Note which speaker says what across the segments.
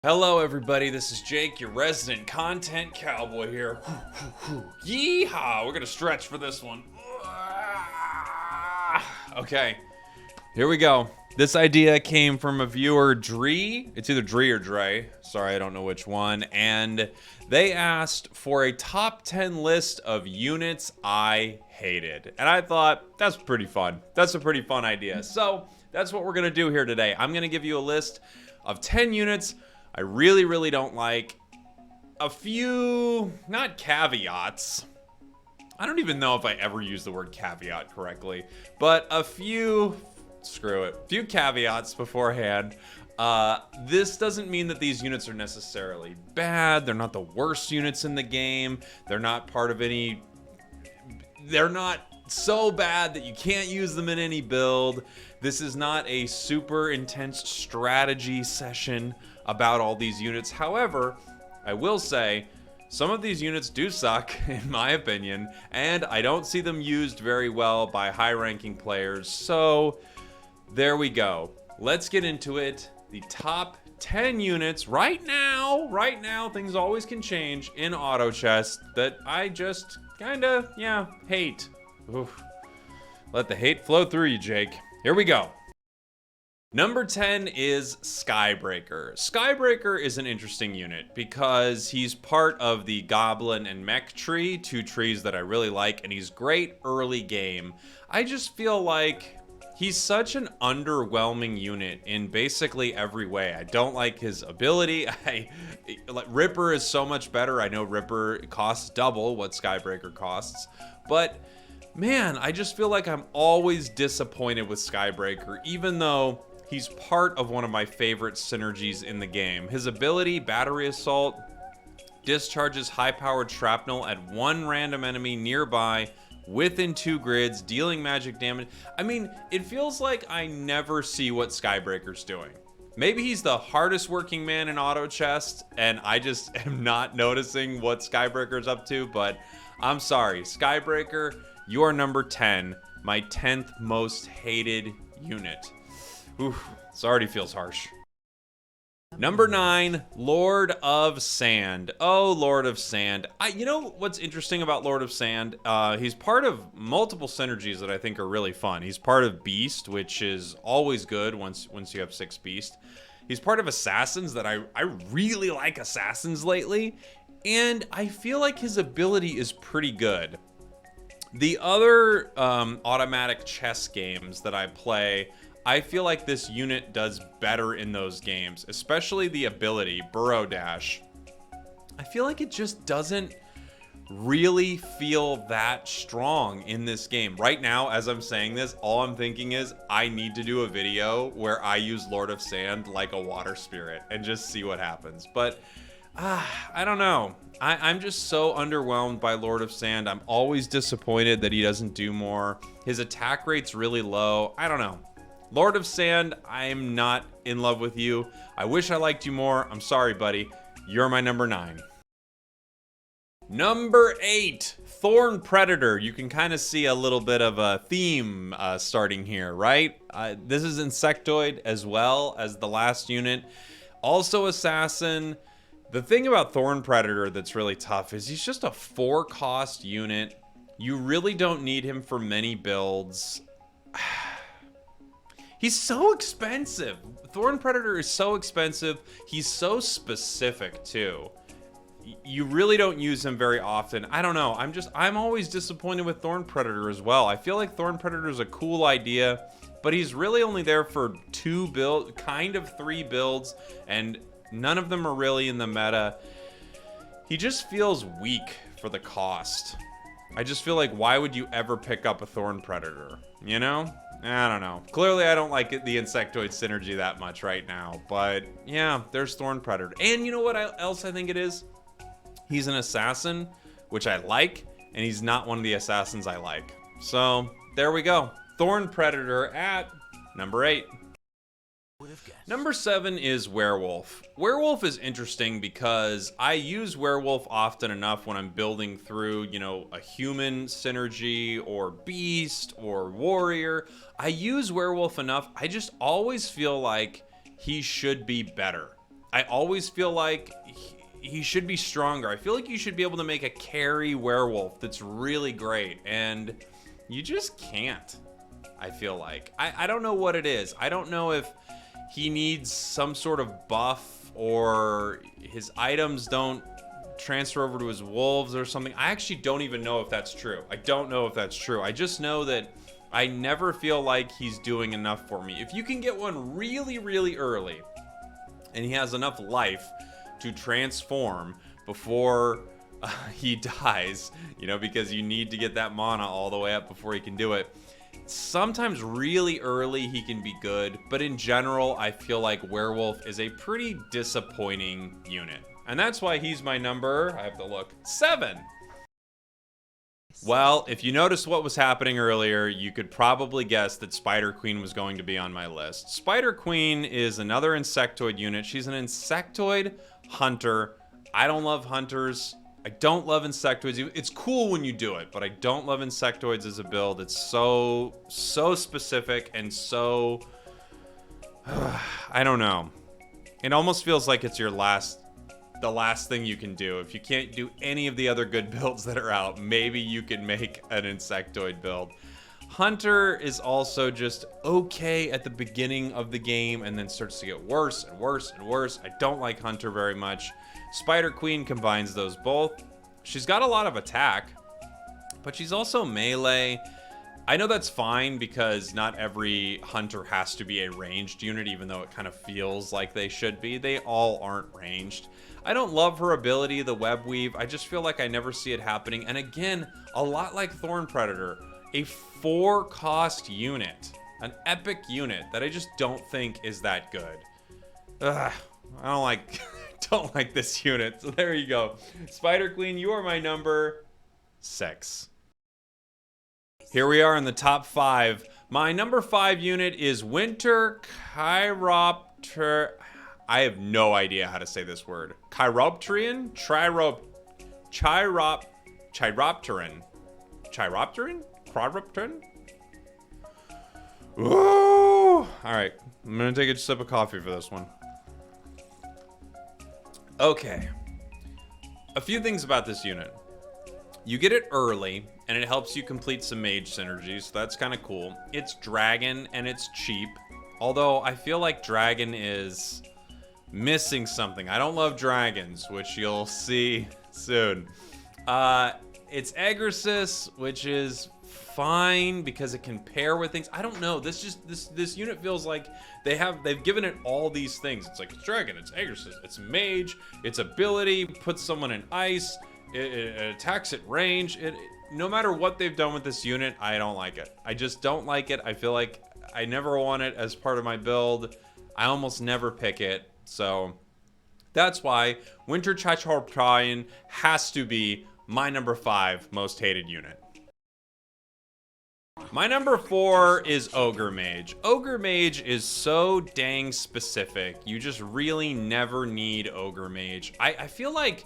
Speaker 1: Hello everybody, this is Jake, your resident content cowboy here. Yeehaw! We're gonna stretch for this one. Okay, here we go. This idea came from a viewer, Dree. It's either Dree or Dre. Sorry, I don't know which one. And they asked for a top 10 list of units I hated. And I thought, that's pretty fun. That's a pretty fun idea. So, that's what we're gonna do here today. I'm gonna give you a list of 10 units I really don't like. A few, not caveats. I don't even know if I ever use the word caveat correctly, but a few, screw it, few caveats beforehand. This doesn't mean that these units are necessarily bad. They're not the worst units in the game. They're not part of any, they're not so bad that you can't use them in any build. This is not a super intense strategy session about all these units. However, I will say some of these units do suck, in my opinion, and I don't see them used very well by high-ranking players. So there we go. Let's get into it. The top 10 units right now, things always can change in auto chess that I just kinda, hate. Oof. Let the hate flow through you, Jake. Here we go. Number 10 is Skybreaker. Skybreaker is an interesting unit because he's part of the Goblin and Mech tree, two trees that I really like, and he's great early game. I just feel like he's such an underwhelming unit in basically every way. I don't like his ability. Ripper is so much better. I know Ripper costs double what Skybreaker costs, but man, I just feel like I'm always disappointed with Skybreaker, even though he's part of one of my favorite synergies in the game. His ability, Battery Assault, discharges high-powered shrapnel at one random enemy nearby within 2 grids, dealing magic damage. I mean, it feels like I never see what Skybreaker's doing. Maybe he's the hardest working man in auto chest, and I just am not noticing what Skybreaker's up to, but I'm sorry. Skybreaker, you are number 10, my 10th most hated unit. Oof, this already feels harsh. Number 9, Lord of Sand. Oh, Lord of Sand. You know what's interesting about Lord of Sand? He's part of multiple synergies that I think are really fun. He's part of Beast, which is always good once you have 6 Beast. He's part of Assassins that I really like Assassins lately. And I feel like his ability is pretty good. The other automatic chess games that I play, I feel like this unit does better in those games, especially the ability, Burrow Dash. I feel like it just doesn't really feel that strong in this game. Right now, as I'm saying this, all I'm thinking is I need to do a video where I use Lord of Sand like a water spirit and just see what happens. But I don't know. I'm just so underwhelmed by Lord of Sand. I'm always disappointed that he doesn't do more. His attack rate's really low. I don't know. Lord of Sand, I'm not in love with you. I wish I liked you more. I'm sorry, buddy. You're my number 9. Number 8, Thorn Predator. You can kind of see a little bit of a theme starting here, right? This is Insectoid as well as the last unit. Also Assassin. The thing about Thorn Predator that's really tough is he's just a 4-cost unit. You really don't need him for many builds. He's so expensive. Thorn Predator is so expensive. He's so specific too. You really don't use him very often. I don't know. I'm always disappointed with Thorn Predator as well. I feel like Thorn Predator is a cool idea, but he's really only there for 2 builds, kind of 3 builds, and none of them are really in the meta. He just feels weak for the cost. I just feel like, why would you ever pick up a Thorn Predator? You know? I don't know. Clearly, I don't like the Insectoid synergy that much right now. But, yeah, there's Thorn Predator. And you know what else I think it is? He's an assassin, which I like, and he's not one of the assassins I like. So, there we go. Thorn Predator at number 8. Number 7 is Werewolf. Werewolf is interesting because I use Werewolf often enough when I'm building through, you know, a human synergy or beast or warrior. I use Werewolf enough. I just always feel like he should be better. I always feel like he should be stronger. I feel like you should be able to make a carry werewolf that's really great, and you just can't. I feel like I don't know what it is. I don't know if he needs some sort of buff or his items don't transfer over to his wolves or something. I actually don't even know if that's true. I don't know if that's true. I just know that I never feel like he's doing enough for me. If you can get one really, really early and he has enough life to transform before he dies, you know, because you need to get that mana all the way up before he can do it. Sometimes really early he can be good, but in general, I feel like Werewolf is a pretty disappointing unit. And that's why he's my number, I have to look, 7. Well, if you noticed what was happening earlier, you could probably guess that Spider Queen was going to be on my list. Spider Queen is another insectoid unit. She's an insectoid hunter. I don't love hunters. I don't love insectoids. It's cool when you do it, but I don't love insectoids as a build. It's so specific and so... I don't know. It almost feels like it's the last thing you can do. If you can't do any of the other good builds that are out, maybe you can make an insectoid build. Hunter is also just okay at the beginning of the game and then starts to get worse and worse and worse. I don't like Hunter very much. Spider Queen combines those both. She's got a lot of attack, but she's also melee. I know that's fine because not every hunter has to be a ranged unit, even though it kind of feels like they should be. They all aren't ranged. I don't love her ability, the web weave. I just feel like I never see it happening. And again, a lot like Thorn Predator, a 4-cost unit, an epic unit that I just don't think is that good. Ugh, I don't like... don't like this unit. So there you go. Spider Queen, you are my number 6. Here we are in the top 5. My number 5 unit is Winter Chiropter. I have no idea how to say this word. Chiropterian? Chiropteran? Chiropteran? Ooh! Alright, I'm gonna take a sip of coffee for this one. Okay, a few things about this unit. You get it early, and it helps you complete some mage synergies, so that's kind of cool. It's dragon, and it's cheap, although I feel like dragon is missing something. I don't love dragons, which you'll see soon. It's Agrisis, which is fine because it can pair with things. I don't know. This unit feels like they've given it all these things. It's like it's dragon, it's Agrisis, it's mage, its ability puts someone in ice, it attacks at range. No matter what they've done with this unit, I don't like it. I just don't like it. I feel like I never want it as part of my build. I almost never pick it. So that's why Winter Chiropterian has to be my number 5 most hated unit. My number 4 is Ogre Mage. Ogre Mage is so dang specific. You just really never need Ogre Mage. I feel like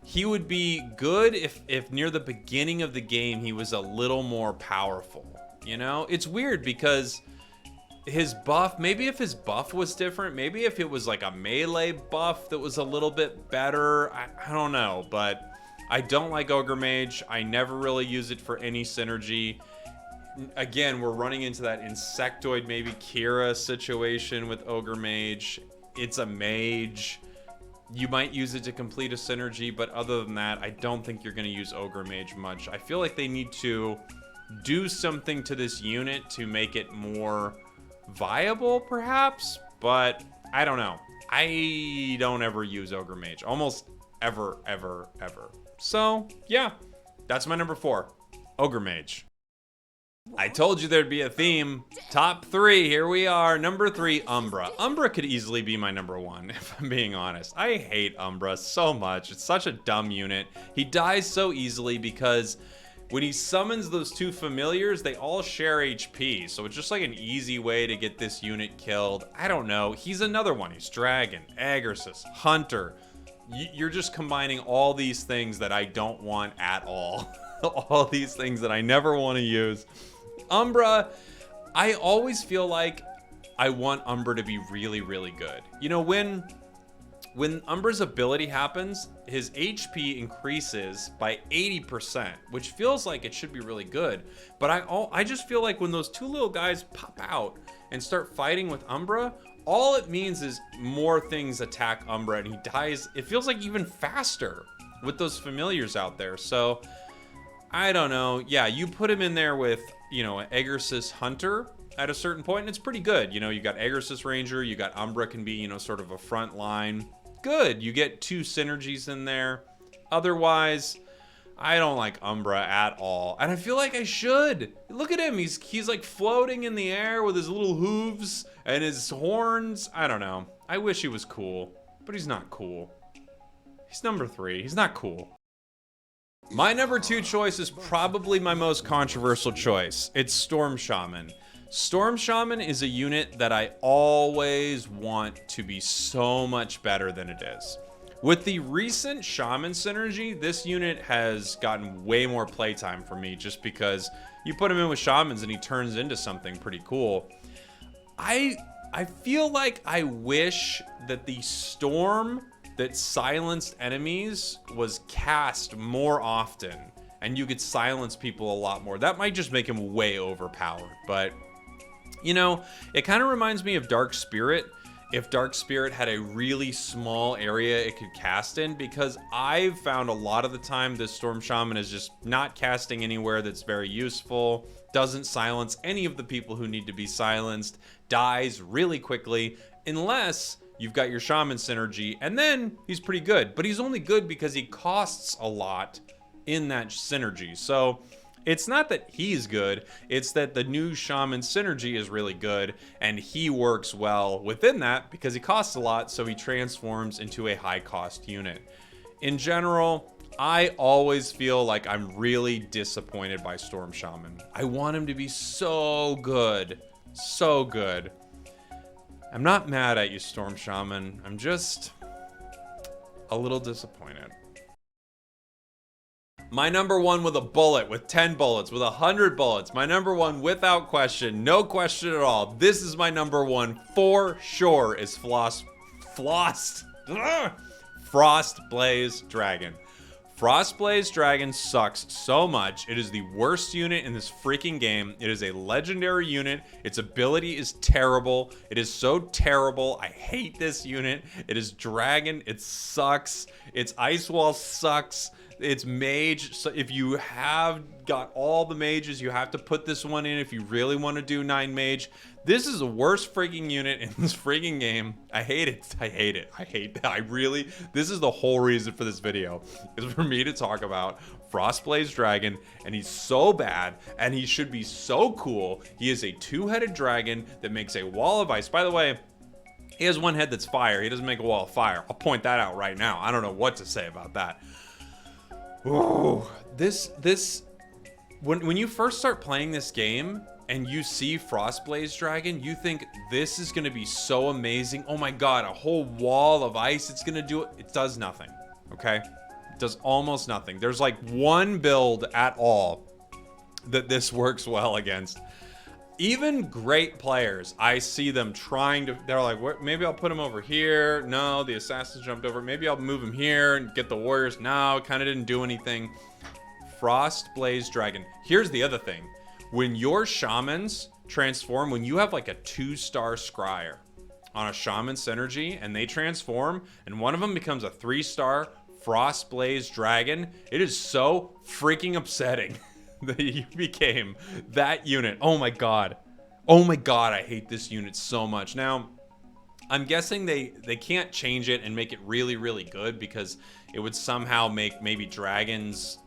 Speaker 1: he would be good if near the beginning of the game he was a little more powerful. You know? It's weird because his buff, maybe if his buff was different, maybe if it was like a melee buff that was a little bit better, I don't know, but I don't like Ogre Mage. I never really use it for any synergy. Again, we're running into that insectoid, maybe Kira situation with Ogre Mage. It's a mage. You might use it to complete a synergy, but other than that, I don't think you're going to use Ogre Mage much. I feel like they need to do something to this unit to make it more viable, perhaps, but I don't know. I don't ever use Ogre Mage. Almost ever. So, yeah, that's my number 4. Ogre Mage. I told you there'd be a theme. Top 3, here we are. Number 3, Umbra. Umbra could easily be my number 1, if I'm being honest. I hate Umbra so much. It's such a dumb unit. He dies so easily because when he summons those 2 familiars, they all share HP. So it's just like an easy way to get this unit killed. I don't know. He's another one. He's Dragon, Agrisis, Hunter. You're just combining all these things that I don't want at all. All these things that I never want to use. Umbra, I always feel like I want Umbra to be really, really good. You know, when When Umbra's ability happens, his HP increases by 80%, which feels like it should be really good. But I just feel like when those two little guys pop out and start fighting with Umbra, all it means is more things attack Umbra and he dies. It feels like even faster with those familiars out there. So I don't know. Yeah, you put him in there with, you know, an Egersis Hunter at a certain point, and it's pretty good. You know, you got Egersis Ranger, you got Umbra can be, you know, sort of a front line. Good. You get 2 synergies in there. Otherwise, I don't like Umbra at all. And I feel like I should. Look at him. He's like floating in the air with his little hooves and his horns. I don't know. I wish he was cool, but he's not cool. He's number 3. He's not cool. My number 2 choice is probably my most controversial choice. It's Storm Shaman. Storm Shaman is a unit that I always want to be so much better than it is. With the recent Shaman synergy, this unit has gotten way more playtime for me just because you put him in with Shamans and he turns into something pretty cool. I feel like I wish that the Storm that silenced enemies was cast more often and you could silence people a lot more. That might just make him way overpowered, but you know, it kind of reminds me of Dark Spirit. If Dark Spirit had a really small area it could cast in, because I've found a lot of the time this Storm Shaman is just not casting anywhere that's very useful, doesn't silence any of the people who need to be silenced, dies really quickly, unless you've got your Shaman synergy, and then he's pretty good. But he's only good because he costs a lot in that synergy. So it's not that he's good, it's that the new Shaman synergy is really good, and he works well within that because he costs a lot, so he transforms into a high-cost unit. In general, I always feel like I'm really disappointed by Storm Shaman. I want him to be so good. So good. I'm not mad at you, Storm Shaman. I'm just a little disappointed. My number 1 with a bullet, with 10 bullets, with 100 bullets. My number 1 without question, no question at all. This is my number 1 for sure is Frostblaze Dragon. Frostblaze Dragon sucks so much. It is the worst unit in this freaking game. It is a legendary unit. Its ability is terrible. It is so terrible. I hate this unit. It is dragon. It sucks. Its ice wall sucks. It's mage. So if you have got all the mages, you have to put this one in if you really want to do 9 mage. This is the worst freaking unit in this freaking game. I hate it. I hate it. I hate that. This is the whole reason for this video, is for me to talk about Frostblaze Dragon, and he's so bad, and he should be so cool. He is a 2-headed dragon that makes a wall of ice. By the way, he has 1 head that's fire. He doesn't make a wall of fire. I'll point that out right now. I don't know what to say about that. Ooh, when you first start playing this game and you see Frostblaze Dragon, you think this is going to be so amazing. Oh my god, a whole wall of ice. It's going to do it. It does nothing, okay? It does almost nothing. There's like 1 build at all that this works well against. Even great players, I see them trying to, they're like, maybe I'll put him over here. No, the assassins jumped over. Maybe I'll move him here and get the warriors. No, kind of didn't do anything. Frostblaze Dragon. Here's the other thing. When your shamans transform, when you have like a 2-star scryer on a shaman synergy and they transform and one of them becomes a 3-star Frostblaze Dragon, it is so freaking upsetting that you became that unit. Oh my god. Oh my god, I hate this unit so much. Now, I'm guessing they can't change it and make it really, really good because it would somehow make maybe dragons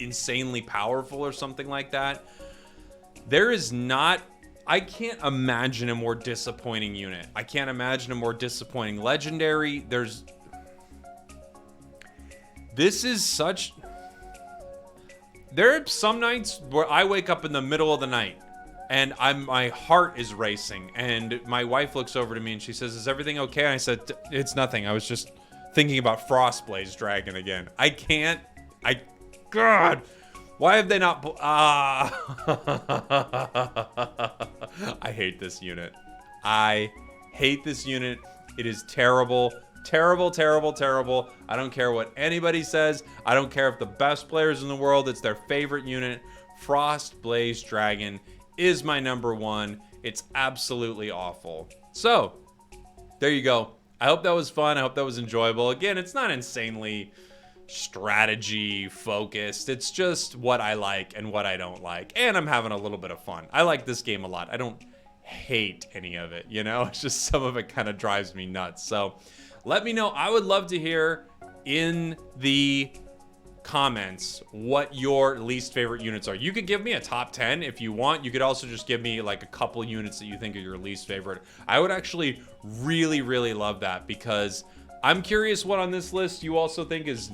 Speaker 1: insanely powerful or something like that. There is not... I can't imagine a more disappointing unit. I can't imagine a more disappointing legendary. This is such... There are some nights where I wake up in the middle of the night and my heart is racing and my wife looks over to me and she says, "Is everything okay?" And I said, "It's nothing. I was just thinking about Frostblaze Dragon again." God, why have they not... I hate this unit. I hate this unit. It is terrible. Terrible, terrible, terrible. I don't care what anybody says. I don't care if the best players in the world, it's their favorite unit. Frost Blaze Dragon is my number one. It's absolutely awful. So, there you go. I hope that was fun. I hope that was enjoyable. Again, it's not insanely strategy focused. It's just what I like and what I don't like. And I'm having a little bit of fun. I like this game a lot. I don't hate any of it, you know? It's just some of it kind of drives me nuts. So let me know. I would love to hear in the comments what your least favorite units are. You could give me a top 10 if you want. You could also just give me like a couple units that you think are your least favorite. I would actually really, really love that, because I'm curious what on this list you also think is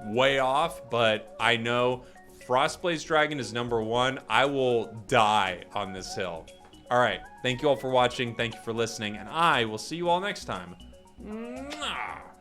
Speaker 1: way off, but I know Frostblaze Dragon is number one. I will die on this hill. All right. Thank you all for watching. Thank you for listening, and I will see you all next time. Mwah!